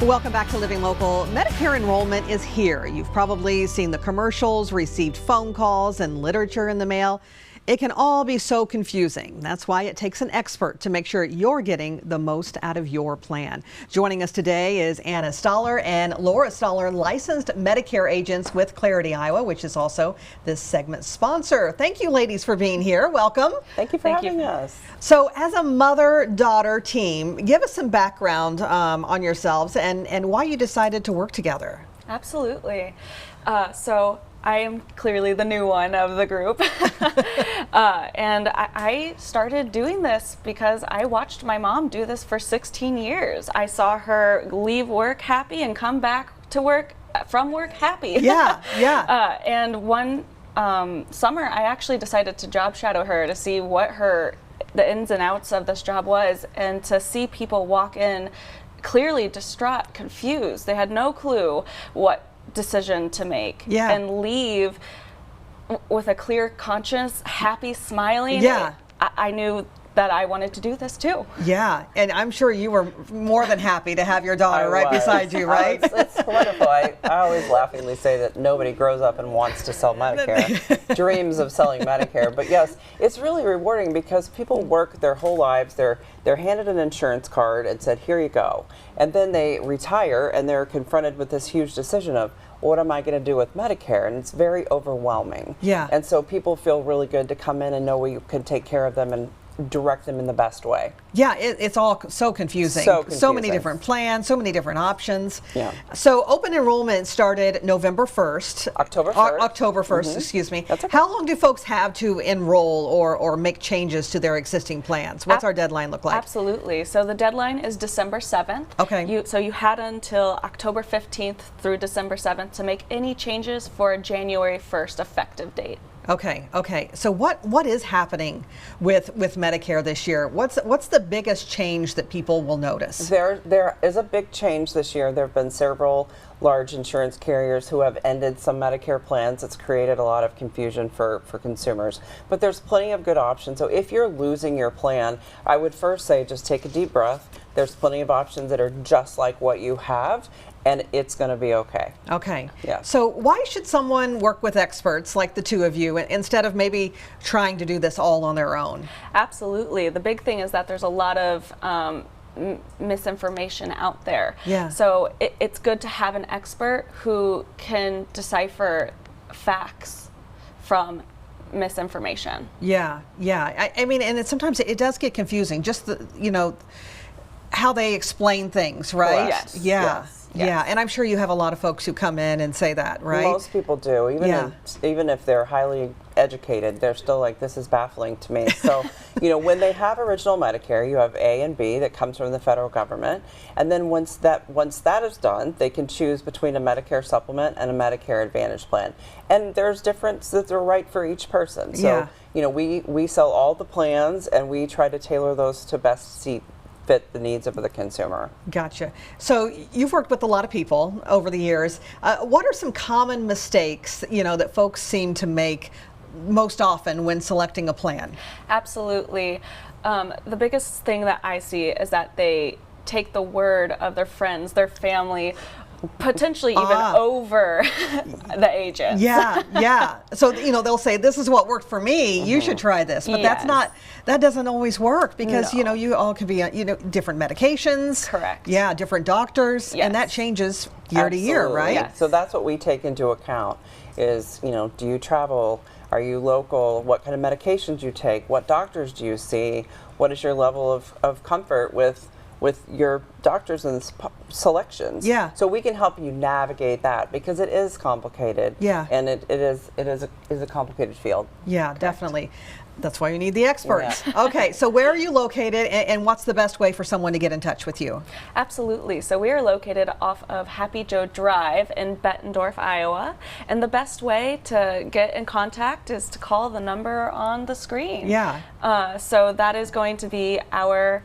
Welcome back to Living Local. Medicare enrollment is here. You've probably seen the commercials, received phone calls, and literature in the mail. It can all be so confusing. That's why it takes an expert to make sure you're getting the most out of your plan. Joining us today is Anna Stoller and Laura Stoller, licensed Medicare agents with Clarity, Iowa, which is also this segment's sponsor. Thank you, ladies, for being here. Welcome. Thank you for having us. So as a mother-daughter team, give us some background on yourselves and why you decided to work together. Absolutely. So I am clearly the new one of the group. And I started doing this because I watched my mom do this for 16 years. I saw her leave work happy and come back to work from work happy. Yeah, yeah. And one summer I actually decided to job shadow her to see what the ins and outs of this job was, and to see people walk in clearly distraught, confused. They had no clue what decision to make, and leave with a clear conscience, happy, smiling. Yeah. I knew that I wanted to do this too. Yeah, and I'm sure you were more than happy to have your daughter right beside you, right? It's wonderful. I always laughingly say that nobody grows up and wants to sell Medicare, dreams of selling Medicare. But yes, it's really rewarding because people work their whole lives. They're handed an insurance card and said, here you go. And then they retire and they're confronted with this huge decision of, what am I going to do with Medicare? And it's very overwhelming. Yeah. And so people feel really good to come in and know we can take care of them and direct them in the best way. Yeah, it's all so confusing. So many different plans, so many different options. Yeah. So open enrollment started November 1st. October 1st. October 1st, excuse me. That's okay. How long do folks have to enroll or make changes to their existing plans? What's our deadline look like? Absolutely. So the deadline is December 7th. Okay. So you had until October 15th through December 7th to make any changes for a January 1st effective date. Okay, okay. So what is happening with Medicare this year? What's the biggest change that people will notice? There is a big change this year. There have been several large insurance carriers who have ended some Medicare plans. It's created a lot of confusion for consumers. But there's plenty of good options. So if you're losing your plan, I would first say just take a deep breath. There's plenty of options that are just like what you have, and it's going to be okay. Okay. Yeah. So why should someone work with experts like the two of you instead of maybe trying to do this all on their own? Absolutely. The big thing is that there's a lot of misinformation out there. Yeah. So it's good to have an expert who can decipher facts from misinformation. Yeah, yeah. I mean, and sometimes it does get confusing. Just how they explain things, right? Yes. Yeah. Yes. Yeah, and I'm sure you have a lot of folks who come in and say that, right? Most people do. Even if they're highly educated, they're still like, this is baffling to me. So, when they have original Medicare, you have A and B that comes from the federal government. And then once that is done, they can choose between a Medicare supplement and a Medicare Advantage plan. And there's differences that are right for each person. So, we sell all the plans and we try to tailor those to best fit the needs of the consumer. Gotcha. So you've worked with a lot of people over the years. What are some common mistakes, that folks seem to make most often when selecting a plan? Absolutely. The biggest thing that I see is that they take the word of their friends, their family, potentially even over the agents. Yeah, yeah. So, they'll say, this is what worked for me, you should try this. But that doesn't always work because, you all could be, different medications. Correct. Yeah, different doctors. Yes. And that changes year to year, right? Yes. So that's what we take into account is, do you travel? Are you local? What kind of medications do you take? What doctors do you see? What is your level of comfort with your doctors and selections? Yeah. So we can help you navigate that because it is complicated. Yeah. And it is a complicated field. Yeah, Correct. Definitely. That's why you need the experts. Yeah. Okay, so where are you located and what's the best way for someone to get in touch with you? Absolutely. So we are located off of Happy Joe Drive in Bettendorf, Iowa. And the best way to get in contact is to call the number on the screen. Yeah. So that is going to be our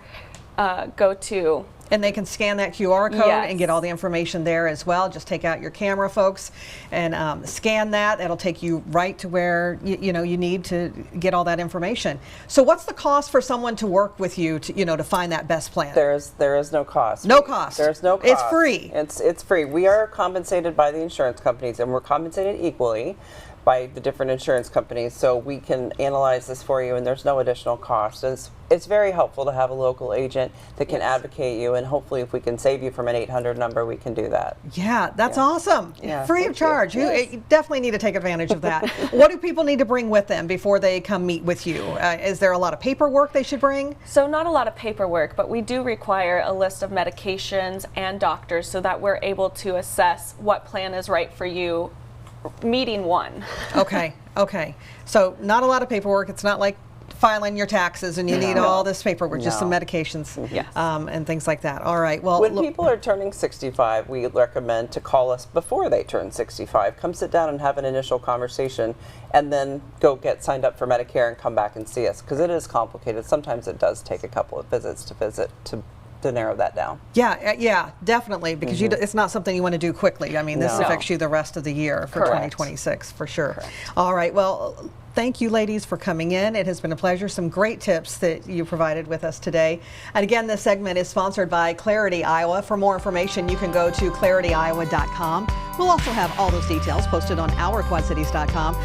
go-to And they can scan that QR code Yes. and get all the information there as well. Just take out your camera, folks, and scan that. It'll take you right to where you need to get all that information. So what's the cost for someone to work with you to find that best plan? There is no cost. No cost. There's no cost. It's free. It's free. We are compensated by the insurance companies, and we're compensated equally by the different insurance companies, so we can analyze this for you, and there's no additional cost. It's very helpful to have a local agent that can advocate you, and hopefully if we can save you from an 800 number, we can do that. Yeah, that's awesome. Yeah, Free of thank you. charge. Yes. You definitely need to take advantage of that. What do people need to bring with them before they come meet with you? Is there a lot of paperwork they should bring? So not a lot of paperwork, but we do require a list of medications and doctors so that we're able to assess what plan is right for you, meeting one. Okay. So not a lot of paperwork. It's not like filing your taxes and you need all this paperwork, just some medications Yes. and things like that. All right. Well, When people are turning 65, we recommend to call us before they turn 65. Come sit down and have an initial conversation, and then go get signed up for Medicare and come back and see us, because it is complicated. Sometimes it does take a couple of visits to narrow that down. Yeah, definitely, because it's not something you want to do quickly. I mean, this No. affects you the rest of the year for Correct. 2026, for sure. All right, well, thank you, ladies, for coming in. It has been a pleasure. Some great tips that you provided with us today. And again, this segment is sponsored by Clarity Iowa. For more information, you can go to clarityiowa.com. We'll also have all those details posted on ourquadcities.com.